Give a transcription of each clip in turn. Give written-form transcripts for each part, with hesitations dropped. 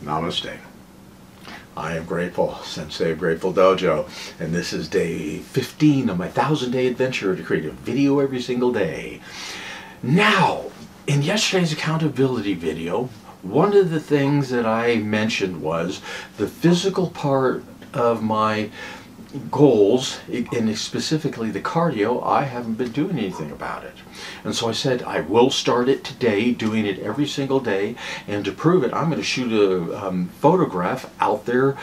Namaste. I am Grateful, Sensei of Grateful Dojo, and this is day 15 of my 1,000-day adventure to create a video every single day. Now, in yesterday's accountability video, one of the things that I mentioned was the physical part of my goals, and specifically the cardio. I haven't been doing anything about it. And so I said I will start it today, doing it every single day, and to prove it I'm going to shoot a photograph out there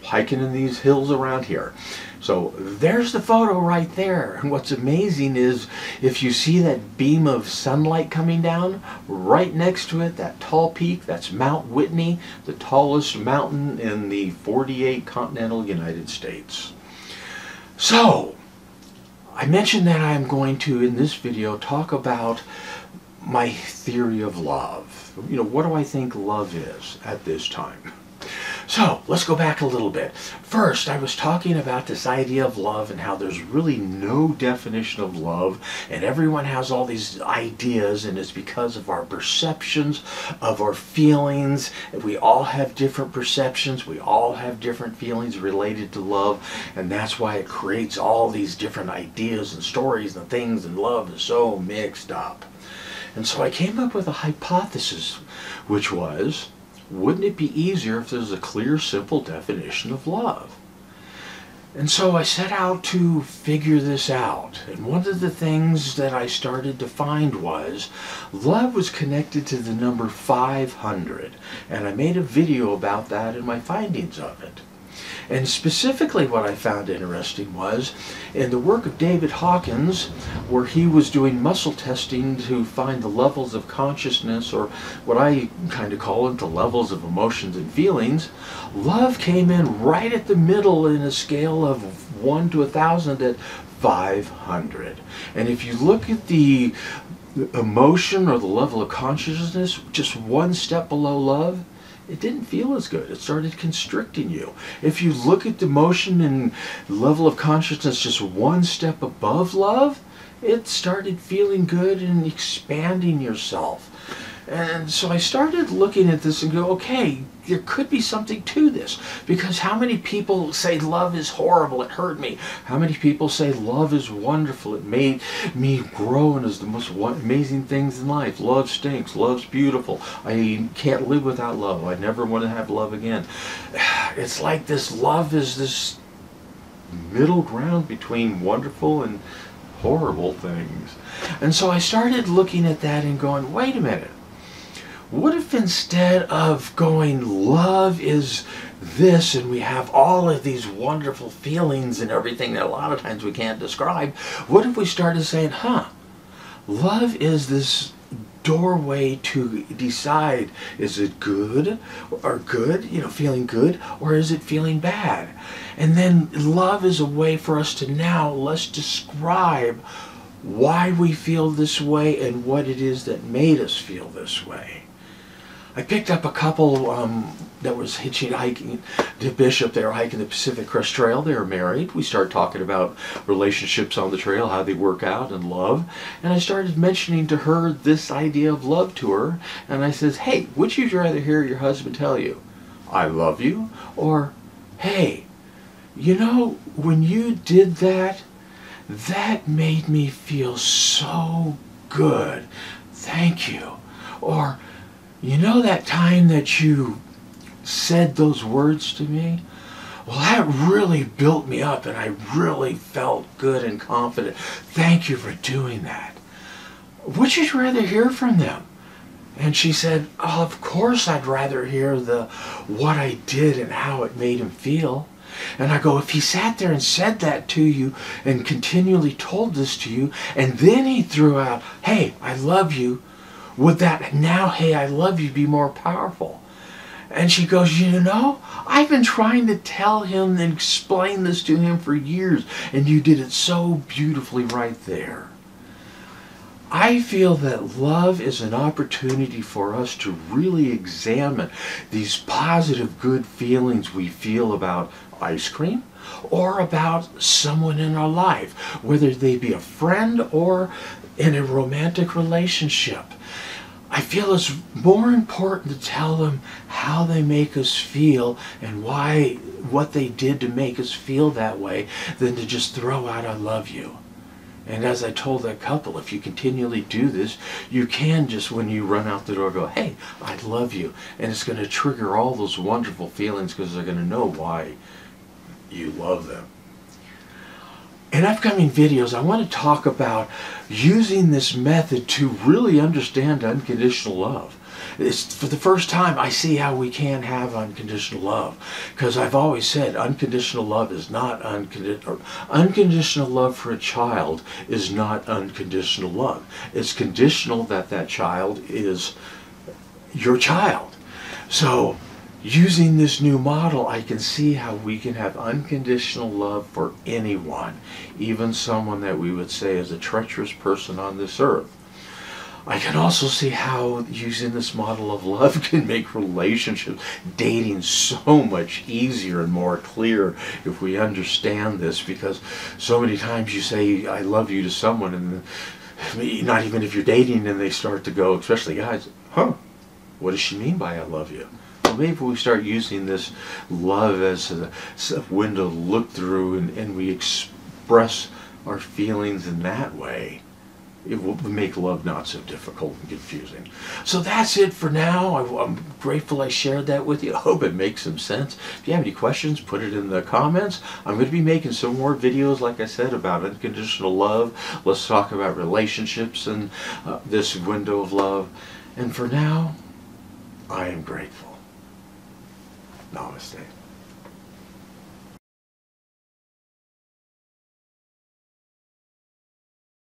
hiking in these hills around here. So there's the photo right there, and what's amazing is if you see that beam of sunlight coming down, right next to it, that tall peak, that's Mount Whitney, the tallest mountain in the 48 continental United States. So, I mentioned that I'm going to, in this video, talk about my theory of love. You know, what do I think love is at this time? So, let's go back a little bit. First, I was talking about this idea of love and how there's really no definition of love, and everyone has all these ideas, and it's because of our perceptions, of our feelings. We all have different perceptions, we all have different feelings related to love, and that's why it creates all these different ideas and stories and things, and love is so mixed up. And so I came up with a hypothesis, which was, wouldn't it be easier if there's a clear, simple definition of love? And so I set out to figure this out. And one of the things that I started to find was love was connected to the number 500. And I made a video about that and my findings of it. And specifically what I found interesting was in the work of David Hawkins, where he was doing muscle testing to find the levels of consciousness, or what I kind of call it, the levels of emotions and feelings, love came in right at the middle in a scale of 1 to 1,000 at 500. And if you look at the emotion or the level of consciousness, just one step below love, it didn't feel as good. It started constricting you. If you look at the emotion and level of consciousness just one step above love, it started feeling good and expanding yourself. And so I started looking at this and go, okay, there could be something to this. Because how many people say love is horrible, it hurt me? How many people say love is wonderful, it made me grow and is the most amazing things in life? Love stinks, love's beautiful, I can't live without love, I never want to have love again. It's like this love is this middle ground between wonderful and horrible things. And so I started looking at that and going, wait a minute. What if instead of going, love is this, and we have all of these wonderful feelings and everything that a lot of times we can't describe, what if we started saying, love is this doorway to decide, is it good or good, feeling good, or is it feeling bad? And then love is a way for us to now, let's describe why we feel this way and what it is that made us feel this way. I picked up a couple that was hiking to Bishop. They were hiking the Pacific Crest Trail. They were married. We started talking about relationships on the trail, how they work out, and love. And I started mentioning to her this idea of love to her. And I says, hey, would you rather hear your husband tell you, I love you? Or, hey, when you did that, that made me feel so good. Thank you. Or, that time that you said those words to me? Well, that really built me up and I really felt good and confident. Thank you for doing that. Would you rather hear from them? And she said, oh, of course I'd rather hear what I did and how it made him feel. And I go, if he sat there and said that to you and continually told this to you, and then he threw out, hey, I love you, would that now, hey, I love you, be more powerful? And she goes, I've been trying to tell him and explain this to him for years, and you did it so beautifully right there. I feel that love is an opportunity for us to really examine these positive, good feelings we feel about ice cream or about someone in our life, whether they be a friend or in a romantic relationship. I feel it's more important to tell them how they make us feel and why, what they did to make us feel that way, than to just throw out "I love you." And as I told that couple, if you continually do this, you can just, when you run out the door, go, "Hey, I love you." And it's going to trigger all those wonderful feelings, because they're going to know why you love them. In upcoming videos, I want to talk about using this method to really understand unconditional love. It's for the first time I see how we can have unconditional love, because I've always said unconditional love is not unconditional. Unconditional love for a child is not unconditional love. It's conditional that that child is your child. So using this new model, I can see how we can have unconditional love for anyone, even someone that we would say is a treacherous person on this earth. I can also see how using this model of love can make relationships, dating, so much easier and more clear if we understand this, because so many times you say "I love you" to someone, and not even if you're dating, and they start to go, especially guys, "Huh, what does she mean by I love you?" Well, maybe we start using this love as a window to look through, and we express our feelings in that way, it will make love not so difficult and confusing. So that's it for now. I'm grateful I shared that with you. I hope it makes some sense. If you have any questions, put it in the comments. I'm going to be making some more videos, like I said, about unconditional love. Let's talk about relationships and this window of love. And for now, I am grateful. Namaste.